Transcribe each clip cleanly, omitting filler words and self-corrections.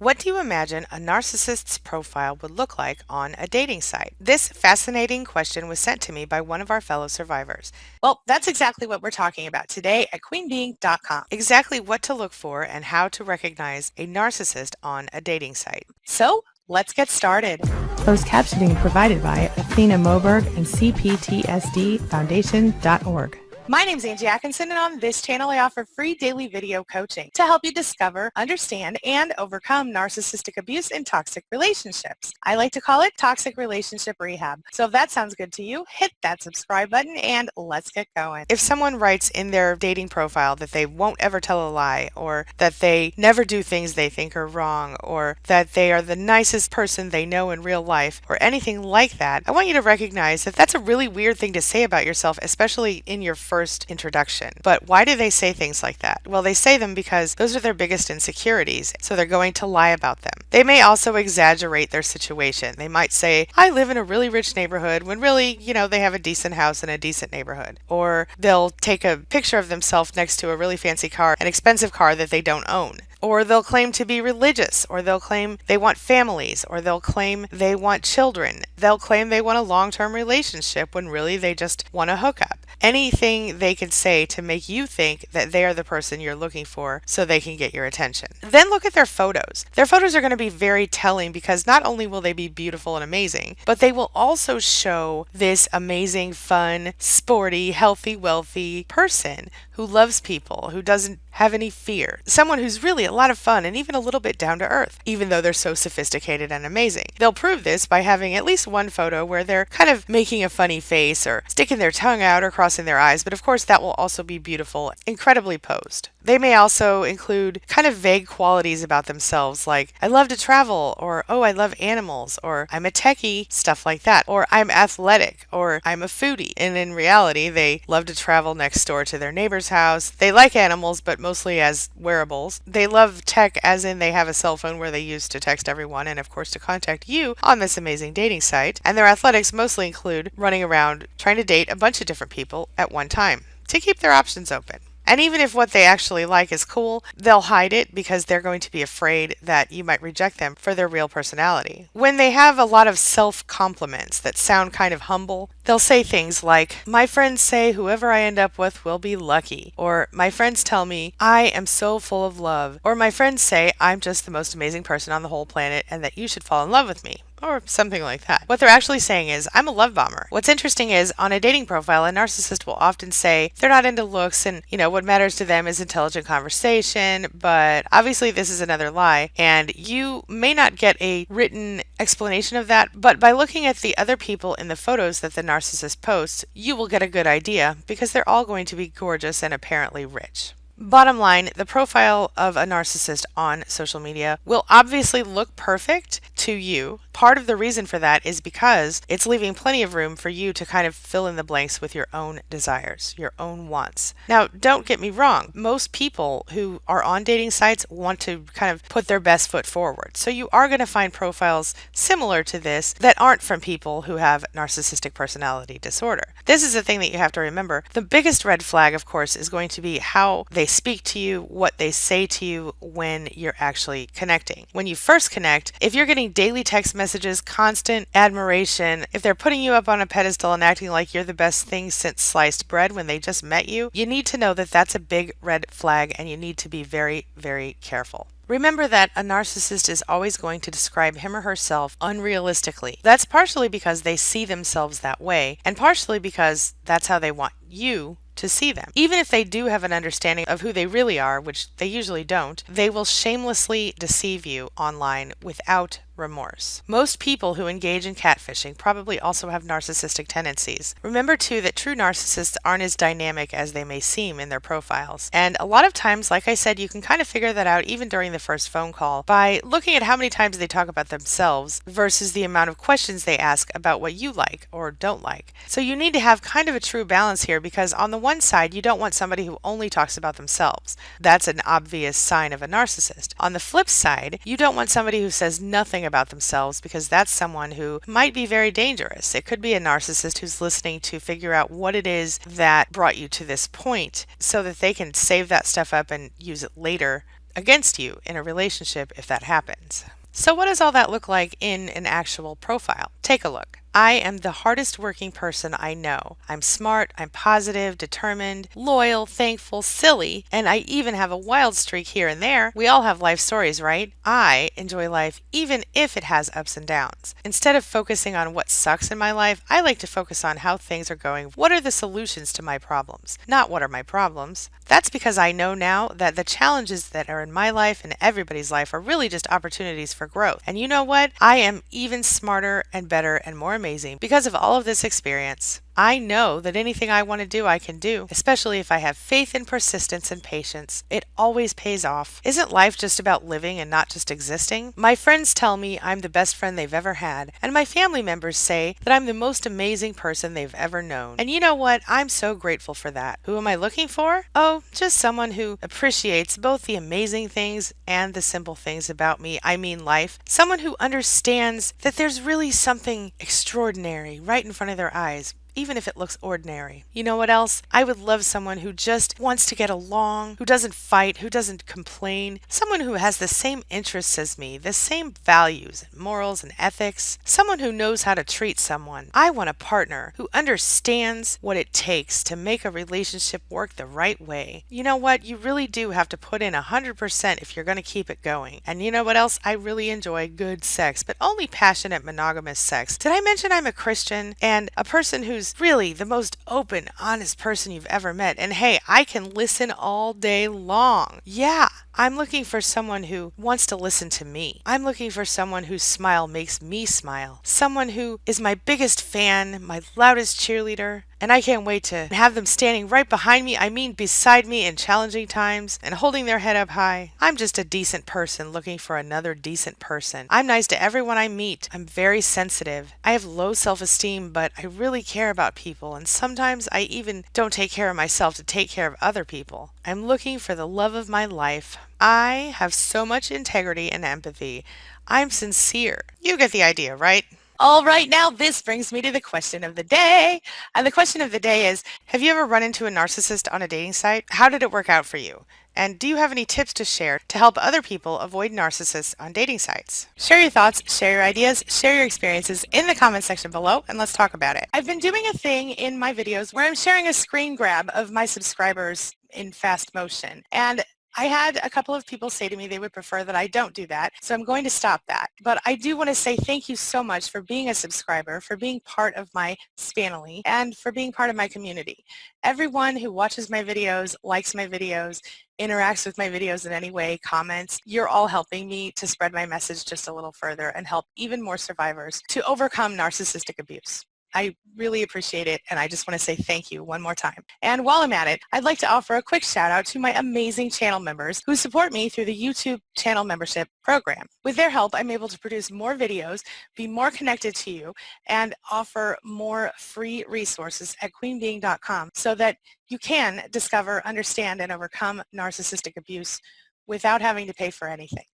What do you imagine a narcissist's profile would look like on a dating site? This fascinating question was sent to me by one of our fellow survivors. Well, that's exactly what we're talking about today at queenbeing.com. Exactly what to look for and how to recognize a narcissist on a dating site. So, let's get started. Closed captioning provided by Athena Moberg and CPTSDFoundation.org. My name's Angie Atkinson, and on this channel I offer free daily video coaching to help you discover, understand, and overcome narcissistic abuse in toxic relationships. I like to call it toxic relationship rehab. So if that sounds good to you, hit that subscribe button and let's get going. If someone writes in their dating profile that they won't ever tell a lie, or that they never do things they think are wrong, or that they are the nicest person they know in real life, or anything like that, I want you to recognize that that's a really weird thing to say about yourself, especially in your first introduction. But why do they say things like that? Well, they say them because those are their biggest insecurities, so they're going to lie about them. They may also exaggerate their situation. They might say, I live in a really rich neighborhood, when really, they have a decent house in a decent neighborhood. Or they'll take a picture of themselves next to a really fancy car, an expensive car that they don't own. Or they'll claim to be religious, or they'll claim they want families, or they'll claim they want children. They'll claim they want a long-term relationship when really they just want a hookup. Anything they can say to make you think that they are the person you're looking for so they can get your attention. Then look at their photos. Their photos are going to be very telling because not only will they be beautiful and amazing, but they will also show this amazing, fun, sporty, healthy, wealthy person who loves people, who doesn't have any fear. Someone who's really a lot of fun and even a little bit down to earth, even though they're so sophisticated and amazing. They'll prove this by having at least one photo where they're kind of making a funny face or sticking their tongue out or crossing their eyes, but of course that will also be beautiful, incredibly posed. They may also include kind of vague qualities about themselves like, I love to travel, or oh, I love animals, or I'm a techie, stuff like that, or I'm athletic, or I'm a foodie. And in reality, they love to travel next door to their neighbor's house. They like animals, but mostly as wearables. They love tech as in they have a cell phone where they use to text everyone and of course to contact you on this amazing dating site. And their athletics mostly include running around trying to date a bunch of different people at one time to keep their options open. And even if what they actually like is cool, they'll hide it because they're going to be afraid that you might reject them for their real personality. When they have a lot of self-compliments that sound kind of humble, they'll say things like, my friends say whoever I end up with will be lucky, or my friends tell me I am so full of love, or my friends say I'm just the most amazing person on the whole planet and that you should fall in love with me. Or something like that. What they're actually saying is, I'm a love bomber. What's interesting is, on a dating profile, a narcissist will often say they're not into looks and, what matters to them is intelligent conversation, but obviously this is another lie, and you may not get a written explanation of that, but by looking at the other people in the photos that the narcissist posts, you will get a good idea, because they're all going to be gorgeous and apparently rich. Bottom line, the profile of a narcissist on social media will obviously look perfect to you. Part of the reason for that is because it's leaving plenty of room for you to kind of fill in the blanks with your own desires, your own wants. Now, don't get me wrong. Most people who are on dating sites want to kind of put their best foot forward. So you are going to find profiles similar to this that aren't from people who have narcissistic personality disorder. This is the thing that you have to remember. The biggest red flag, of course, is going to be how they speak to you, what they say to you when you're actually connecting. When you first connect, if you're getting daily text messages, constant admiration, if they're putting you up on a pedestal and acting like you're the best thing since sliced bread when they just met you, you need to know that that's a big red flag and you need to be very, very careful. Remember that a narcissist is always going to describe him or herself unrealistically. That's partially because they see themselves that way, and partially because that's how they want you to see them. Even if they do have an understanding of who they really are, which they usually don't, they will shamelessly deceive you online without remorse. Most people who engage in catfishing probably also have narcissistic tendencies. Remember too that true narcissists aren't as dynamic as they may seem in their profiles. And a lot of times, like I said, you can kind of figure that out even during the first phone call by looking at how many times they talk about themselves versus the amount of questions they ask about what you like or don't like. So you need to have kind of a true balance here, because on the one side, you don't want somebody who only talks about themselves. That's an obvious sign of a narcissist. On the flip side, you don't want somebody who says nothing about themselves, because that's someone who might be very dangerous. It could be a narcissist who's listening to figure out what it is that brought you to this point so that they can save that stuff up and use it later against you in a relationship if that happens. So what does all that look like in an actual profile? Take a look. I am the hardest working person I know. I'm smart, I'm positive, determined, loyal, thankful, silly, and I even have a wild streak here and there. We all have life stories, right? I enjoy life even if it has ups and downs. Instead of focusing on what sucks in my life, I like to focus on how things are going. What are the solutions to my problems? Not what are my problems. That's because I know now that the challenges that are in my life and everybody's life are really just opportunities for growth. And you know what? I am even smarter and better and more amazing because of all of this experience. I know that anything I want to do, I can do, especially if I have faith and persistence and patience. It always pays off. Isn't life just about living and not just existing? My friends tell me I'm the best friend they've ever had, and my family members say that I'm the most amazing person they've ever known. And you know what? I'm so grateful for that. Who am I looking for? Oh, just someone who appreciates both the amazing things and the simple things about me, I mean life. Someone who understands that there's really something extraordinary right in front of their eyes, even if it looks ordinary. You know what else? I would love someone who just wants to get along, who doesn't fight, who doesn't complain, someone who has the same interests as me, the same values, morals, and ethics, someone who knows how to treat someone. I want a partner who understands what it takes to make a relationship work the right way. You know what? You really do have to put in 100% if you're going to keep it going. And you know what else? I really enjoy good sex, but only passionate monogamous sex. Did I mention I'm a Christian and a person who's really the most open, honest person you've ever met? And hey, I can listen all day long. Yeah, I'm looking for someone who wants to listen to me. I'm looking for someone whose smile makes me smile. Someone who is my biggest fan, my loudest cheerleader. And I can't wait to have them standing right behind me, I mean beside me in challenging times and holding their head up high. I'm just a decent person looking for another decent person. I'm nice to everyone I meet. I'm very sensitive. I have low self-esteem, but I really care about people, and sometimes I even don't take care of myself to take care of other people. I'm looking for the love of my life. I have so much integrity and empathy. I'm sincere. You get the idea, right? All right, now this brings me to the question of the day. And the question of the day is, have you ever run into a narcissist on a dating site? How did it work out for you? And do you have any tips to share to help other people avoid narcissists on dating sites? Share your thoughts, share your ideas, share your experiences in the comment section below, and let's talk about it. I've been doing a thing in my videos where I'm sharing a screen grab of my subscribers in fast motion. And I had a couple of people say to me they would prefer that I don't do that, so I'm going to stop that. But I do want to say thank you so much for being a subscriber, for being part of my family, and for being part of my community. Everyone who watches my videos, likes my videos, interacts with my videos in any way, comments, you're all helping me to spread my message just a little further and help even more survivors to overcome narcissistic abuse. I really appreciate it, and I just want to say thank you one more time. And while I'm at it, I'd like to offer a quick shout out to my amazing channel members who support me through the YouTube channel membership program. With their help, I'm able to produce more videos, be more connected to you, and offer more free resources at queenbeing.com so that you can discover, understand, and overcome narcissistic abuse without having to pay for anything.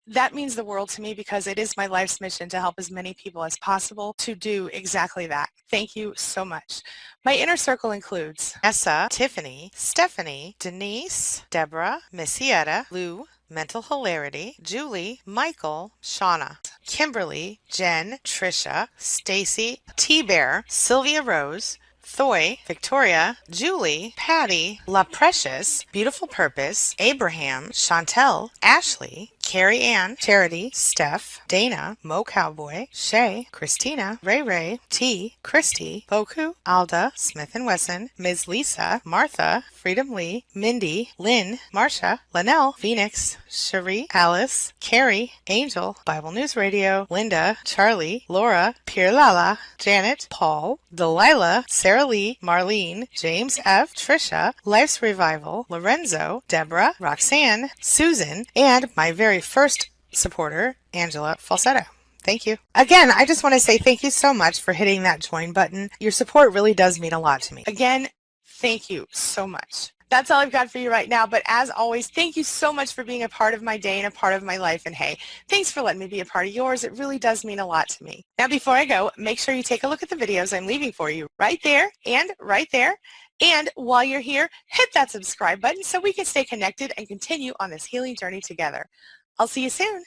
That means the world to me because it is my life's mission to help as many people as possible to do exactly that. Thank you so much. My inner circle includes Essa, Tiffany, Stephanie, Denise, Deborah, Missietta, Lou, Mental Hilarity, Julie, Michael, Shauna, Kimberly, Jen, Trisha, Stacy, T-Bear, Sylvia Rose, Thoy, Victoria, Julie, Patty, La Precious, Beautiful Purpose, Abraham, Chantel, Ashley, Carrie Ann, Charity, Steph, Dana, Mo Cowboy, Shay, Christina, Ray Ray, T, Christy, Boku, Alda, Smith & Wesson, Ms. Lisa, Martha, Freedom Lee, Mindy, Lynn, Marcia, Linnell, Phoenix, Cherie, Alice, Carrie, Angel, Bible News Radio, Linda, Charlie, Laura, Pierre Lala, Janet, Paul, Delilah, Sarah Lee, Marlene, James F, Trisha, Life's Revival, Lorenzo, Deborah, Roxanne, Susan, and my very first supporter, Angela Falsetto. Thank you. Again, I just want to say thank you so much for hitting that join button. Your support really does mean a lot to me. Again, thank you so much. That's all I've got for you right now, but as always, thank you so much for being a part of my day and a part of my life, and hey, thanks for letting me be a part of yours. It really does mean a lot to me. Now, before I go, make sure you take a look at the videos I'm leaving for you right there and right there, And while you're here, hit that subscribe button so we can stay connected and continue on this healing journey together. I'll see you soon.